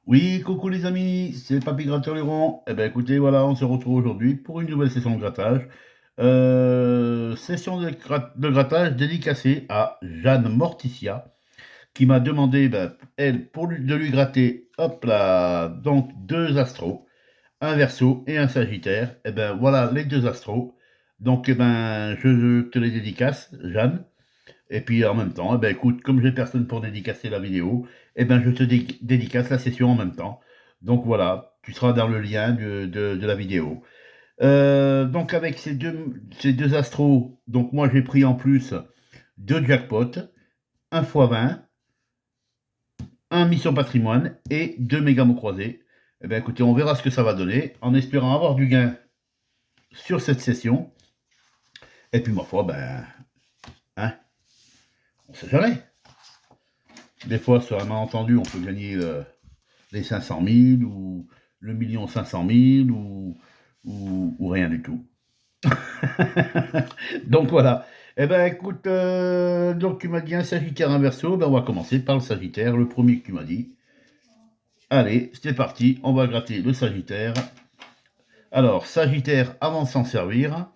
Oui, coucou les amis, c'est Papy Gratteur Luron. Eh bien écoutez, voilà, on se retrouve aujourd'hui pour une nouvelle session de grattage. Session de grattage dédicacée à Jeanne Morticia, qui m'a demandé, ben, elle, de lui gratter, hop là, donc deux astros, un Verseau et un Sagittaire. Eh ben voilà les deux astros. Donc eh ben, je te les dédicace, Jeanne. Et puis en même temps, eh ben, écoute, comme j'ai personne pour dédicacer la vidéo, eh ben, je te dédicace la session en même temps. Donc voilà, tu seras dans le lien de la vidéo. Donc avec ces deux astros, donc moi j'ai pris en plus deux jackpots, un x 20, un mission patrimoine et deux méga mots croisés. Eh ben écoutez, on verra ce que ça va donner, en espérant avoir du gain sur cette session. Et puis ma foi, ben, hein, on sait jamais. Des fois, sur un malentendu, on peut gagner les 500 000 ou le million 500 000 ou rien du tout. Donc voilà. Eh ben écoute, donc tu m'as dit un Sagittaire, un Verseau. Ben, on va commencer par le Sagittaire, le premier que tu m'as dit. Allez, c'est parti, on va gratter le Sagittaire. Alors, Sagittaire avant de s'en servir.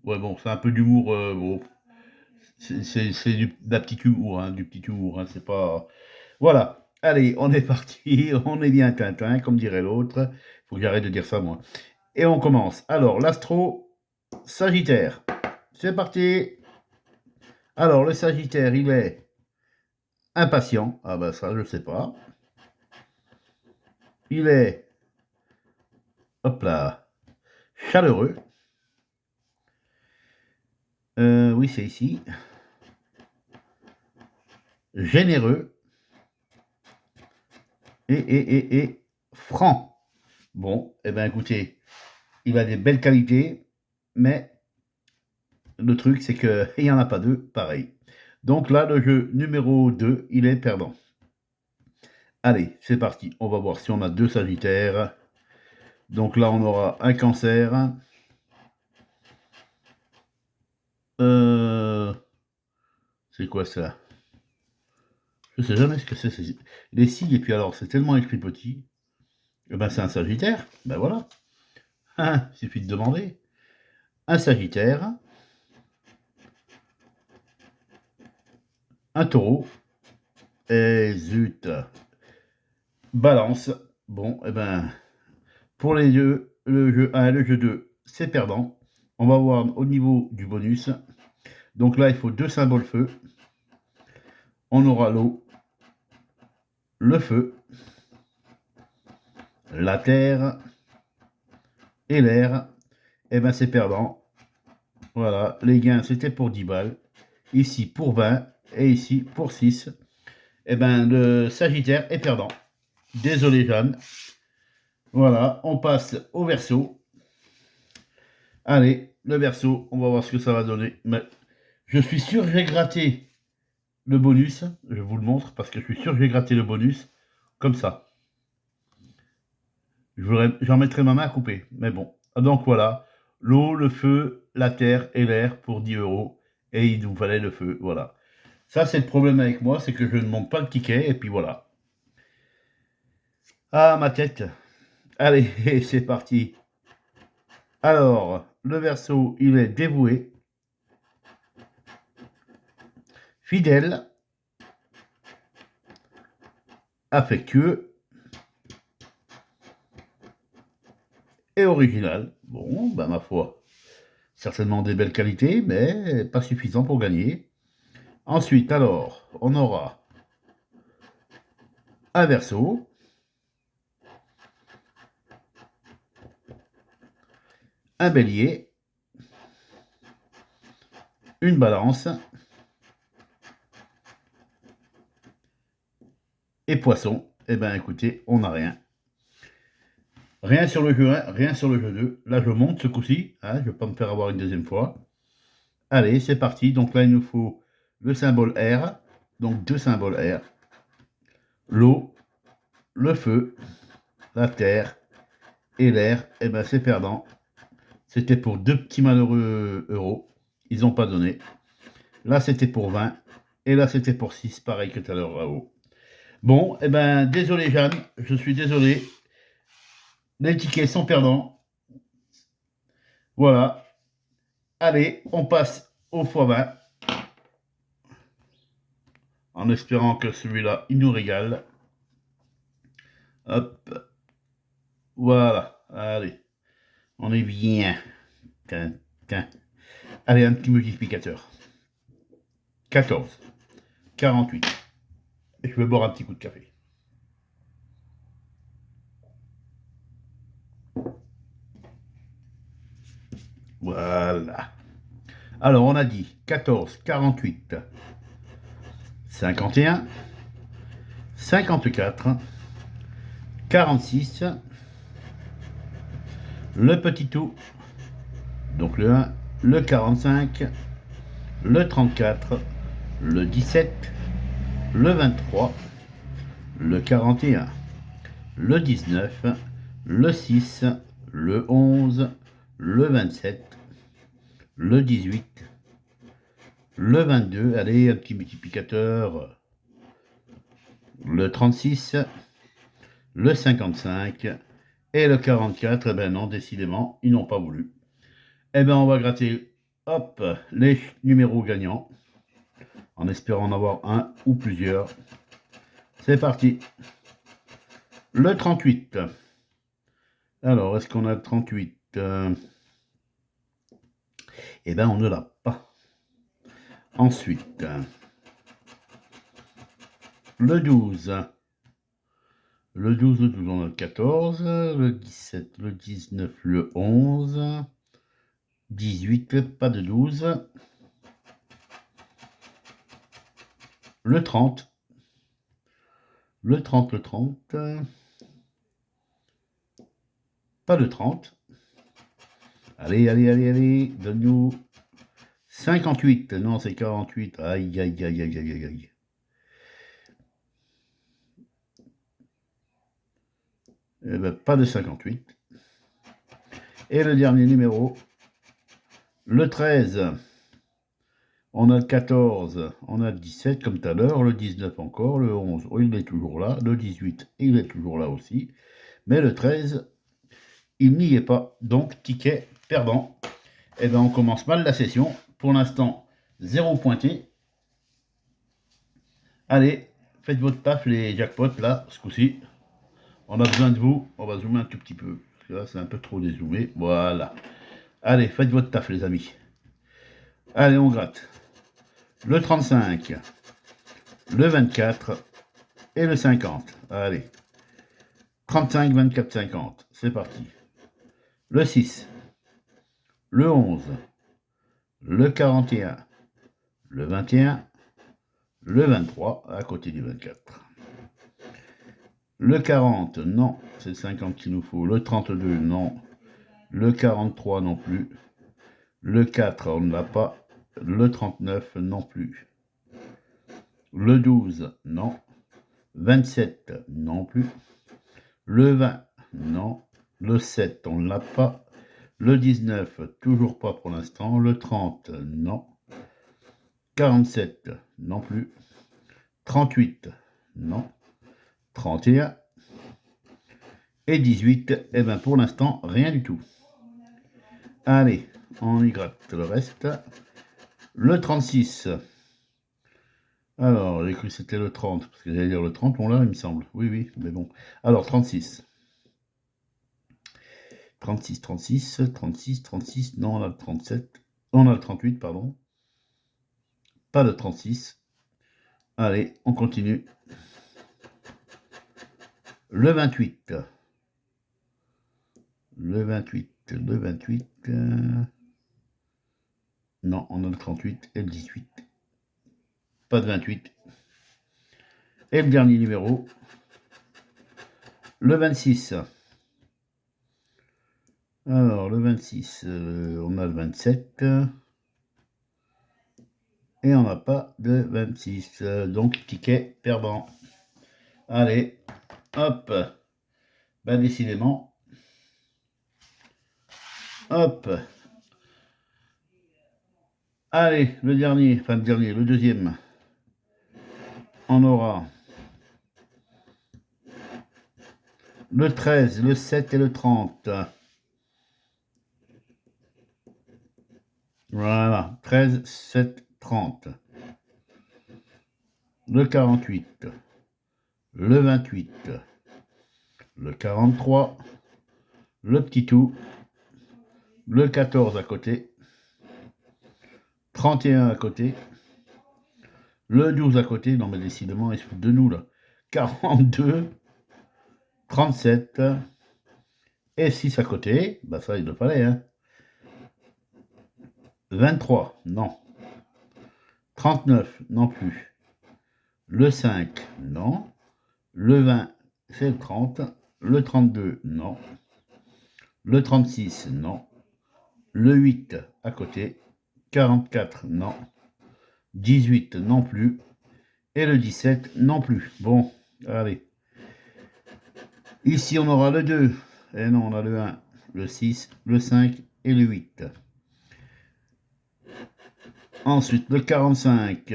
Ouais, bon, c'est un peu d'humour. Bon, c'est d'un petit humour, hein, du petit humour. Hein, c'est pas. Voilà. Allez, on est parti. On est bien Tintin, comme dirait l'autre. Faut que j'arrête de dire ça, moi. Et on commence. Alors, l'astro Sagittaire. C'est parti. Alors, le Sagittaire, il est impatient. Ah ben ça, je sais pas. Il est, hop là, chaleureux. Oui, c'est ici. Généreux et franc. Bon, eh ben écoutez, il a des belles qualités, mais le truc, c'est qu'il n'y en a pas deux pareil. Donc là, le jeu numéro 2, il est perdant. Allez, c'est parti. On va voir si on a deux Sagittaires. Donc là, on aura un Cancer. Euh, c'est quoi ça? Je sais jamais ce que c'est. Les sigles, et puis alors, c'est tellement écrit petit. Eh ben, c'est un Sagittaire. Ben voilà. Hein, il suffit de demander. Un Sagittaire, un Taureau, et zut, Balance. Bon, eh ben, pour les deux, le jeu 1 et le jeu 2, c'est perdant. On va voir au niveau du bonus. Donc là, il faut deux symboles feu. On aura l'eau, le feu, la terre et l'air. Eh ben, c'est perdant. Voilà, les gains, c'était pour 10 balles. Ici pour 20 et ici pour 6. Eh ben, le Sagittaire est perdant. Désolé, Jeanne. Voilà, on passe au Verseau. Allez, le Verseau, on va voir ce que ça va donner. Mais je suis sûr que j'ai gratté le bonus. Je vous le montre parce que je suis sûr que j'ai gratté le bonus. Comme ça. J'en mettrai ma main à couper. Mais bon. Donc voilà. L'eau, le feu, la terre et l'air pour 10 euros. Et il nous fallait le feu. Voilà. Ça, c'est le problème avec moi, c'est que je ne monte pas le ticket. Et puis voilà. Ah, ma tête. Allez, c'est parti. Alors, le Verseau, il est dévoué, fidèle, affectueux et original. Bon, ben ma foi, certainement des belles qualités, mais pas suffisant pour gagner. Ensuite, alors, on aura un Verseau, un Bélier, une Balance et Poisson. Eh ben écoutez, on n'a rien. Rien sur le jeu 1, rien sur le jeu 2. Là, je monte ce coup-ci. Hein, je ne vais pas me faire avoir une deuxième fois. Allez, c'est parti. Donc là, il nous faut le symbole R. Donc deux symboles R. L'eau, le feu, la terre et l'air. Eh ben, c'est perdant. C'était pour deux petits malheureux euros. Ils n'ont pas donné. Là, c'était pour 20. Et là, c'était pour 6, pareil que tout à l'heure là-haut. Bon, eh ben, désolé Jeanne, je suis désolé. Les tickets sont perdants. Voilà. Allez, on passe au x20. En espérant que celui-là, il nous régale. Hop. Voilà. Allez. On est bien. Tiens, tiens. Allez, un petit multiplicateur. 14. 48. Et je vais boire un petit coup de café. Voilà. Alors, on a dit 14, 48, 51, 54, 46, le petit tout, donc le 1, le 45, le 34, le 17, le 23, le 41, le 19, le 6, le 11, le 27, le 18, le 22, allez, un petit multiplicateur, le 36, le 55 et le 44, eh ben non, décidément, ils n'ont pas voulu. Eh ben on va gratter, hop, les numéros gagnants, en espérant en avoir un ou plusieurs. C'est parti. Le 38. Alors, est-ce qu'on a le 38 Eh ben on ne l'a pas. Ensuite, le 12. Le 12, on a le 14, le 17, le 19, le 11, 18, pas de 12, le 30, le 30, le 30, pas de 30. Allez, allez, allez, allez, donne-nous 58. Non, c'est 48. Aïe, aïe, aïe, aïe, aïe, aïe. Eh ben, pas de 58. Et le dernier numéro, le 13. On a le 14, on a le 17 comme tout à l'heure, le 19 encore, le 11, oh, il est toujours là, le 18, il est toujours là aussi. Mais le 13, il n'y est pas. Donc, ticket perdant. Et bien, on commence mal la session. Pour l'instant, 0 pointé. Allez, faites votre taf, les jackpots, là, ce coup-ci. On a besoin de vous. On va zoomer un tout petit peu. Parce que là, c'est un peu trop dézoomé. Voilà. Allez, faites votre taf, les amis. Allez, on gratte. Le 35, le 24 et le 50. Allez. 35, 24, 50. C'est parti. Le 6, le 11, le 41, le 21, le 23, à côté du 24. Le 40, non, c'est le 50 qu'il nous faut. Le 32, non. Le 43 non plus. Le 4, on ne l'a pas. Le 39 non plus. Le 12, non. 27, non plus. Le 20, non. Le 7, on ne l'a pas. Le 19, toujours pas pour l'instant. Le 30, non. 47, non plus. 38, non. 31 et 18, eh bien pour l'instant, rien du tout. Allez, on y gratte le reste. Le 36. Alors, j'ai cru que c'était le 30, parce que j'allais dire le 30, on l'a, il me semble. Oui, oui, mais bon. Alors, 36. 36, 36, 36, 36, non, on a le 37. On a le 38, pardon. Pas de 36. Allez, on continue. Le 28. Le 28, le 28. Non, on a le 38 et le 18. Pas de 28. Et le dernier numéro, le 26. Alors, le 26, on a le 27. Et on n'a pas de 26. Donc, ticket perdant. Allez, hop. Ben, décidément. Hop. Allez, le dernier, enfin le dernier, le deuxième. On aura le 13, le 7 et le 30. Voilà, 13, 7, 30. Le 48, le 28, le 43, le petit tout, le 14 à côté, 31 à côté, le 12 à côté, non mais décidément, ils se foutent de nous là, 42, 37, et 6 à côté, bah ça il le fallait, hein. 23, non. 39, non plus. Le 5, non. Le 20, c'est le 30. Le 32, non. Le 36, non. Le 8, à côté. 44, non. 18, non plus. Et le 17, non plus. Bon, allez. Ici, on aura le 2. Et non, on a le 1, le 6, le 5 et le 8. Ensuite, le 45.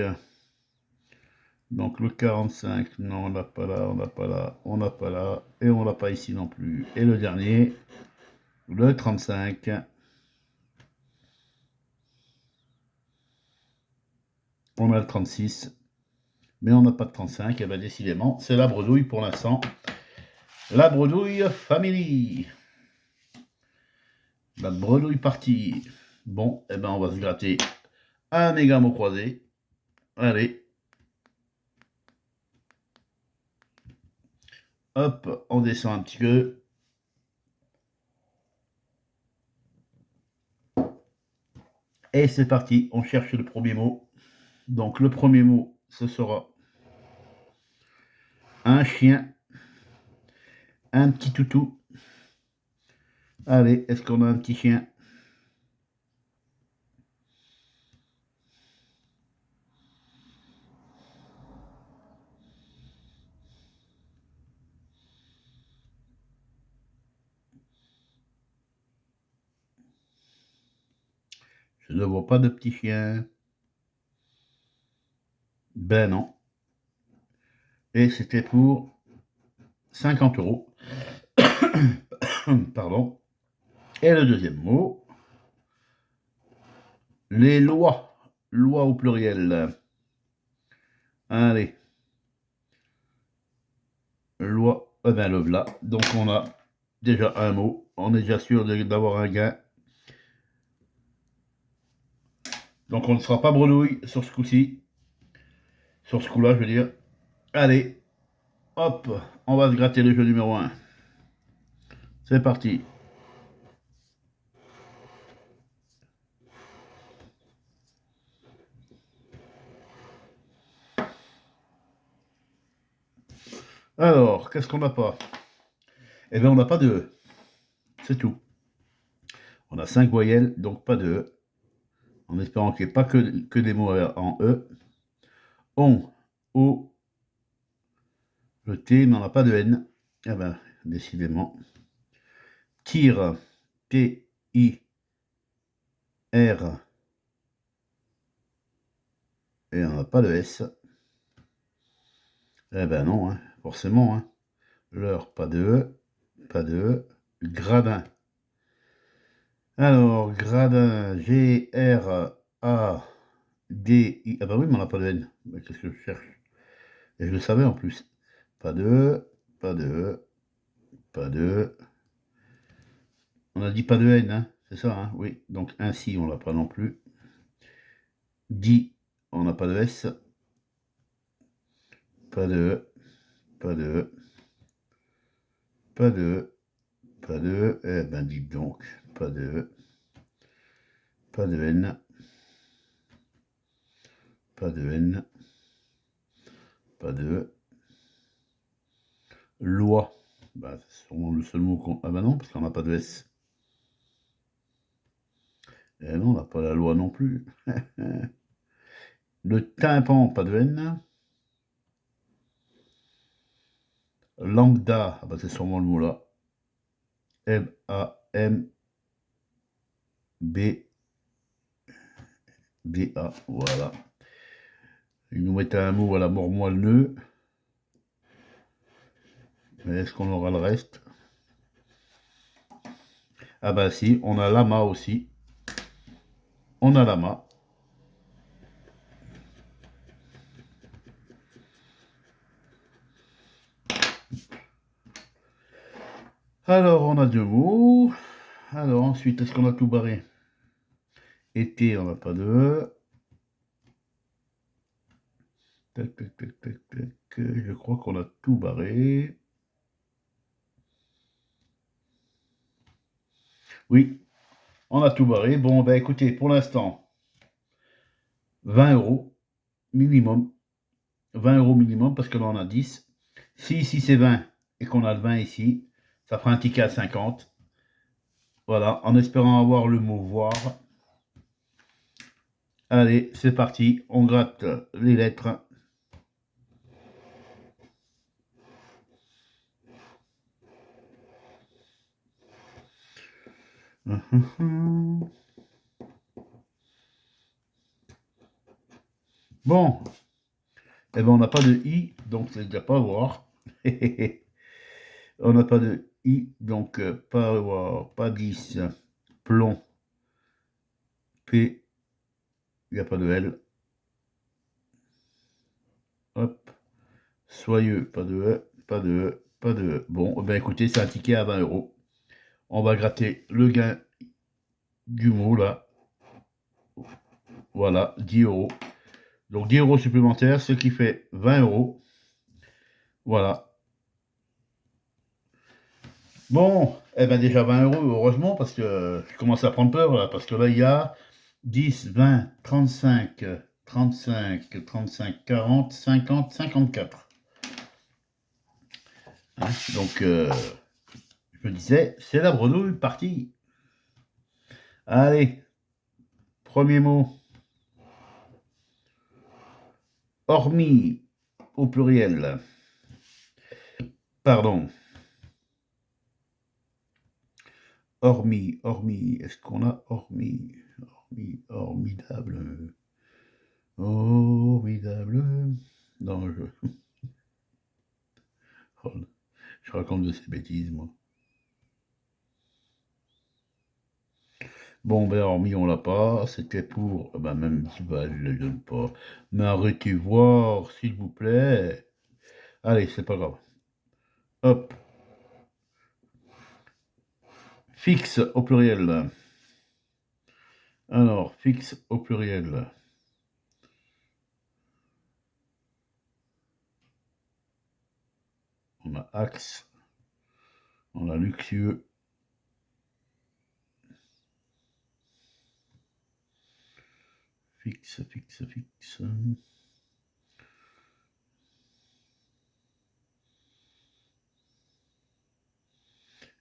Donc le 45, non, on n'a pas là, on n'a pas là, on n'a pas là, et on l'a pas ici non plus. Et le dernier, le 35. On a le 36, mais on n'a pas de 35. Et bien décidément, c'est la bredouille pour l'instant. La bredouille family. La bredouille partie. Bon, et ben on va se gratter un méga mot croisé. Allez. Hop, on descend un petit peu. Et c'est parti, on cherche le premier mot. Donc le premier mot, ce sera un chien, un petit toutou. Allez, est-ce qu'on a un petit chien? Je ne vois pas de petit chien. Ben non. Et c'était pour 50 euros. Pardon. Et le deuxième mot, les lois. Lois au pluriel. Allez. Loi. Eh ben le voilà. Donc on a déjà un mot. On est déjà sûr d'avoir un gain. Donc on ne sera pas bredouille sur ce coup-ci. Sur ce coup-là, je veux dire. Allez. Hop. On va se gratter le jeu numéro 1. C'est parti. Alors, qu'est-ce qu'on n'a pas? Eh bien, on n'a pas de E. C'est tout. On a 5 voyelles, donc pas de E. En espérant qu'il n'y ait pas que des mots en E. On, O, le T, mais on n'a pas de N. Eh bien, décidément. Tire, T, I, R. Et on n'a pas de S. Eh ben non, hein, forcément. Hein. L'heure, pas de E. Pas de E. Gradin. Alors, gradin, G, R, A, D, I. Ah bah oui, mais on n'a pas de N. Mais qu'est-ce que je cherche? Et je le savais en plus. Pas de E, pas de E, pas de E. On a dit pas de N, hein, c'est ça, hein, oui. Donc ainsi, on l'a pas non plus. Dit, on n'a pas de S. Pas de E, pas de E, pas de E, pas de E. Eh ben dites donc, pas de E, pas de N, pas de N, pas de E. Loi. Bah, c'est sûrement le seul mot qu'on... Ah bah non, parce qu'on n'a pas de S. Et non, on n'a pas la loi non plus. Le tympan, pas de N. Lambda, ah bah c'est sûrement le mot là. L-A-M-B-D-A, voilà. Il nous mettait un mot à la mort moelleux. Mais est-ce qu'on aura le reste? Ah bah si, on a lama aussi. On a lama. Alors, on a deux mots. Alors, ensuite, est-ce qu'on a tout barré? Été, on n'a pas de. Tac, tac, tac, tac, tac. Je crois qu'on a tout barré. Oui, on a tout barré. Bon, ben écoutez, pour l'instant, 20 euros minimum. 20 euros minimum parce que là, on a 10. Si ici c'est 20 et qu'on a le 20 ici, ça fera un ticket à 50. Voilà, en espérant avoir le mot voir. Allez, c'est parti. On gratte les lettres. Bon, eh ben on n'a pas de I, donc c'est déjà pas voir. On n'a pas de I, donc pas voir, pas 10. Plomb, P, il n'y a pas de L. Hop, soyeux, pas de E, pas de E, pas de E. Bon, eh ben écoutez, c'est un ticket à 20 euros. On va gratter le gain du mot là. Voilà, 10 euros. Donc 10 euros supplémentaires, ce qui fait 20 euros. Voilà. Bon, eh ben déjà 20 euros, heureusement, parce que je commence à prendre peur là, parce que là il y a 10, 20, 35, 35, 35, 40, 50, 54. Hein, donc je me disais, c'est la bredouille partie. Allez, premier mot. Hormis au pluriel. Pardon. Hormis. Est-ce qu'on a hormis? Hormidable. Formidable. Non, oh, je raconte de ces bêtises, moi. Bon, ben, hormis, on l'a pas. C'était pour. Ben, même 10 balles, je ne le donne pas. Mais arrêtez voir, s'il vous plaît. Allez, c'est pas grave. Hop. Fixe au pluriel. Alors, fixe au pluriel. On a axe. On a luxueux. Fixe.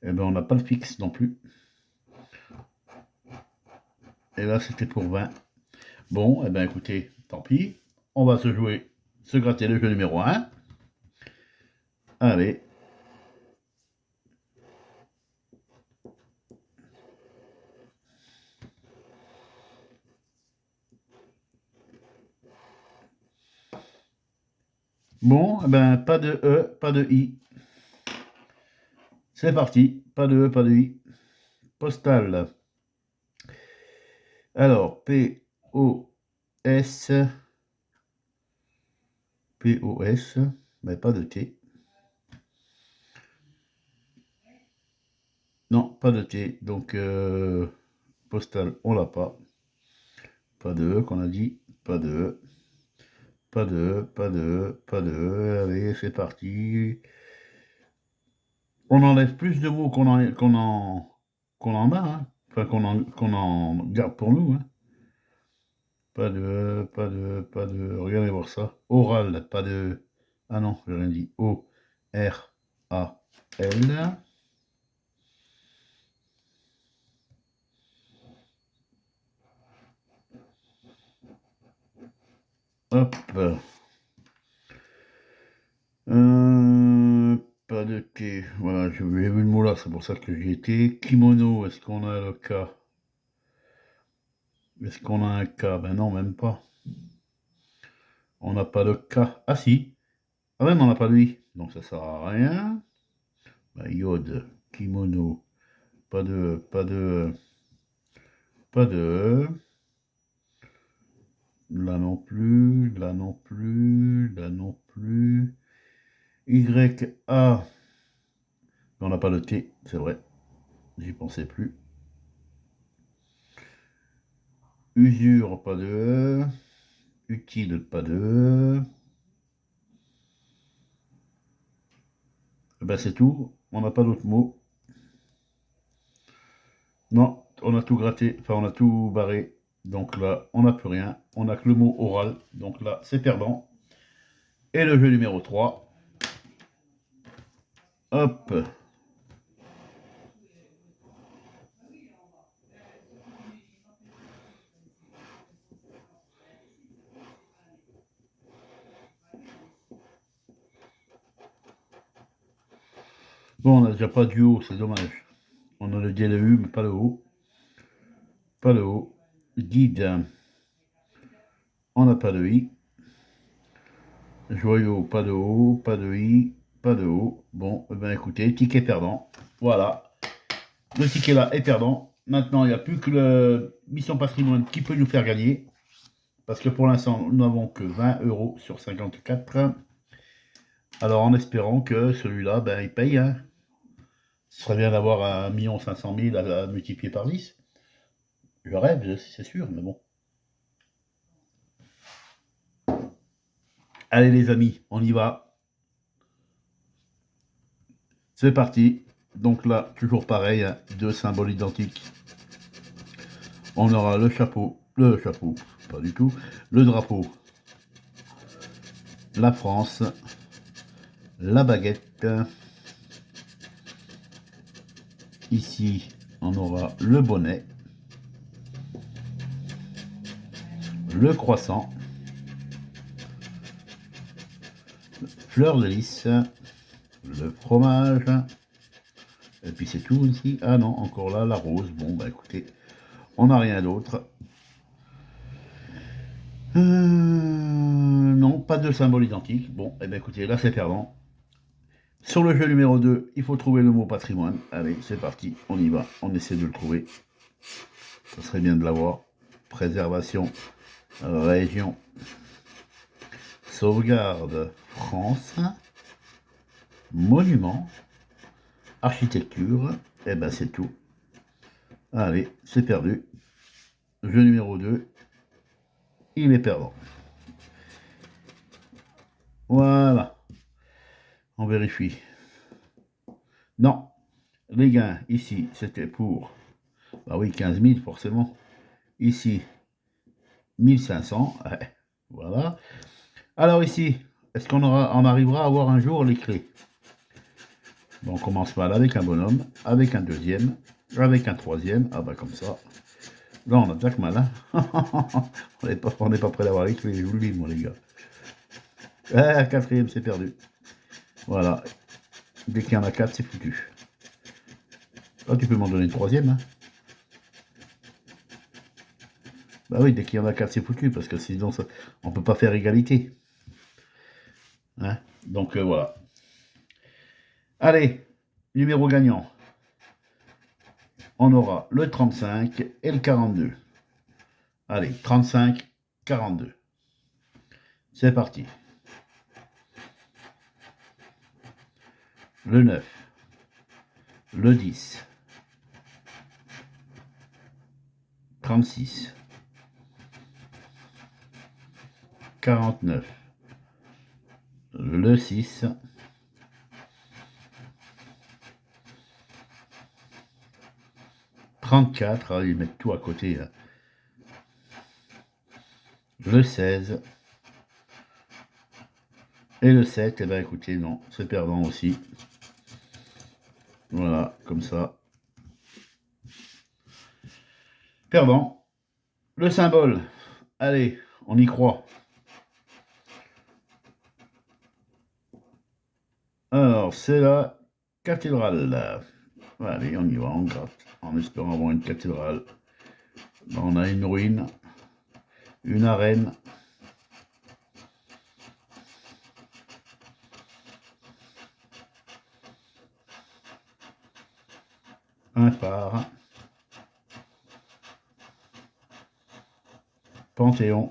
Eh ben, on n'a pas de fixe non plus. Et là, c'était pour 20. Bon, eh ben, écoutez, tant pis. On va se gratter le jeu numéro 1. Allez. Bon, eh ben, pas de E, pas de I. C'est parti. Pas de E, pas de I. Postal. Alors, P-O-S. P-O-S. Mais pas de T. Non, pas de T. Donc, postal, on l'a pas. Pas de E qu'on a dit. Pas de E. Pas de E, pas de E, pas de E. Allez, c'est parti. On enlève plus de mots qu'on en a, hein. Enfin, qu'on en garde pour nous, hein. Pas de, pas de, pas de. Regardez voir ça. Oral, pas de. Ah non, j'ai rien dit. O-R-A-L. Hop. Pas de T. Voilà, j'ai vu le mot là, c'est pour ça que j'y étais. Kimono, est-ce qu'on a le K? Est-ce qu'on a un K? Ben non, même pas. On n'a pas de K. Ah si. Ah même, on n'a pas de I. Donc ça sert à rien. Ben, Yod, kimono. Pas de... Pas de... Pas de... Là non plus, là non plus, là non plus. Y, A. On n'a pas de T, c'est vrai. J'y pensais plus. Usure, pas de E. Utile, pas de E. Ben c'est tout. On n'a pas d'autres mots. Non, on a tout gratté. Enfin, on a tout barré. Donc là, on n'a plus rien. On n'a que le mot oral. Donc là, c'est perdant. Et le jeu numéro 3. Hop. Bon, on n'a déjà pas du haut, c'est dommage. On a le D et le U, mais pas le haut. Pas le haut. Guide. On n'a pas de I. Joyau, pas de haut, pas de I, pas de haut. Bon, eh ben écoutez, ticket perdant. Voilà. Le ticket là est perdant. Maintenant, il n'y a plus que le Mission Patrimoine qui peut nous faire gagner. Parce que pour l'instant, nous n'avons que 20 € sur 54. Alors en espérant que celui-là, ben, il paye. Hein. Ce serait bien d'avoir 1 500 000 à multiplier par 10. Je rêve, c'est sûr, mais bon. Allez les amis, on y va. C'est parti. Donc là, toujours pareil, hein, deux symboles identiques. On aura le chapeau, pas du tout, le drapeau, la France, la baguette. Ici, on aura le bonnet, le croissant, fleur de lys, le fromage, et puis c'est tout ici. Ah non, encore là, la rose. Bon, bah écoutez, on n'a rien d'autre. Non, pas de symbole identique. Bon, et bien écoutez, là c'est perdant. Sur le jeu numéro 2, il faut trouver le mot patrimoine. Allez, c'est parti, on y va, on essaie de le trouver. Ça serait bien de l'avoir. Préservation, région, sauvegarde, France, monument, architecture, et ben c'est tout. Allez, c'est perdu. Jeu numéro 2, il est perdant. Voilà, on vérifie. Non, les gains, ici, c'était pour, bah oui, 15 000 forcément. Ici, 1500, ouais, voilà. Alors ici, est-ce qu'on arrivera à avoir un jour les clés? Bon, on commence mal avec un bonhomme, avec un deuxième, avec un troisième. Ah bah comme ça. Là, on a déjà que mal, hein. On n'est pas prêt d'avoir les clés, je vous le dis, moi, les gars. Ah, quatrième, c'est perdu. Voilà. Dès qu'il y en a 4, c'est foutu. Ah, tu peux m'en donner une troisième, hein. Bah oui, dès qu'il y en a 4, c'est foutu, parce que sinon, on peut pas faire égalité. Hein. Donc, voilà. Allez, numéro gagnant. On aura le 35 et le 42. Allez, 35, 42. C'est parti. Le 9, le 10, 36, 49, le 6, 34, allez mettre tout à côté, là. Le 16, et le 7, eh ben écoutez, non, c'est perdant aussi. Voilà, comme ça. Perdant. Le symbole, allez, on y croit. Alors, c'est la cathédrale. Allez, on y va, on gratte, en espérant avoir une cathédrale. Là, on a une ruine, une arène. un phare, Panthéon,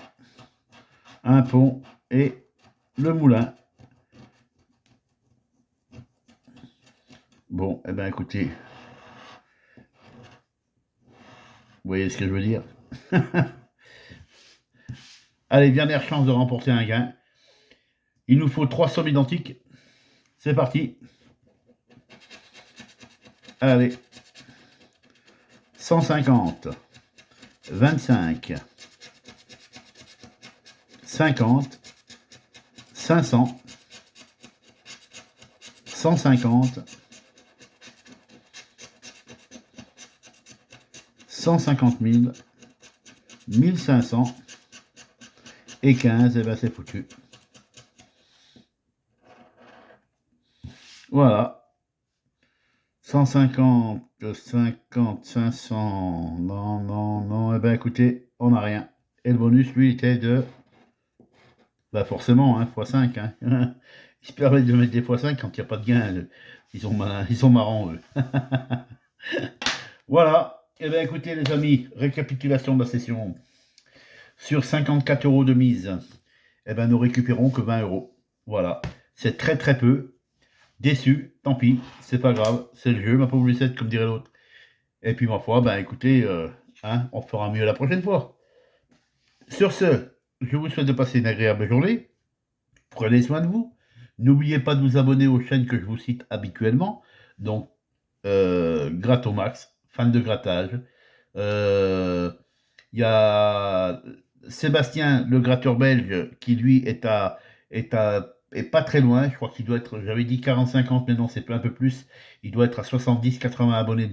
un pont et le moulin. Bon, eh bien écoutez, vous voyez ce que je veux dire. Allez, dernière chance de remporter un gain. Il nous faut 3 sommes identiques. C'est parti. Allez. 150, 25, 50, 500, 150, 150 000, 1500 et 15, et ben c'est foutu. Voilà. 150, 50, 500, non, non, non, et ben écoutez, on n'a rien. Et le bonus, lui, était de, bah forcément, hein, x5. Hein. Ils se permettent de mettre des x5 quand il n'y a pas de gain. Ils sont marrants, eux. Voilà. Et bien écoutez, les amis, récapitulation de la session. Sur 54 € de mise, eh ben, nous récupérons que 20 €. Voilà. C'est très très peu. Déçu, tant pis, c'est pas grave, c'est le jeu, ma pauvre Lucette, comme dirait l'autre. Et puis ma foi, ben écoutez, hein, on fera mieux la prochaine fois. Sur ce, je vous souhaite de passer une agréable journée. Prenez soin de vous. N'oubliez pas de vous abonner aux chaînes que je vous cite habituellement. Donc, Grattomax, fan de grattage. Il y a Sébastien, le gratteur belge, qui lui est pas très loin. Je crois qu'il doit être, j'avais dit 40-50, mais non, c'est un peu plus. Il doit être à 70-80 abonnés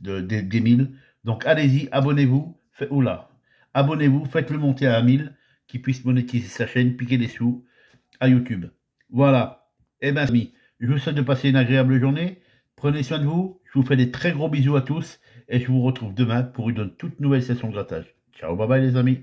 des 1000. Donc allez-y, abonnez-vous. Oula, abonnez-vous, faites-le monter à 1000, qu'il puisse monétiser sa chaîne, piquer des sous à YouTube. Voilà. Eh bien, amis, je vous souhaite de passer une agréable journée. Prenez soin de vous. Je vous fais des très gros bisous à tous. Et je vous retrouve demain pour une toute nouvelle session de grattage. Ciao, bye bye les amis.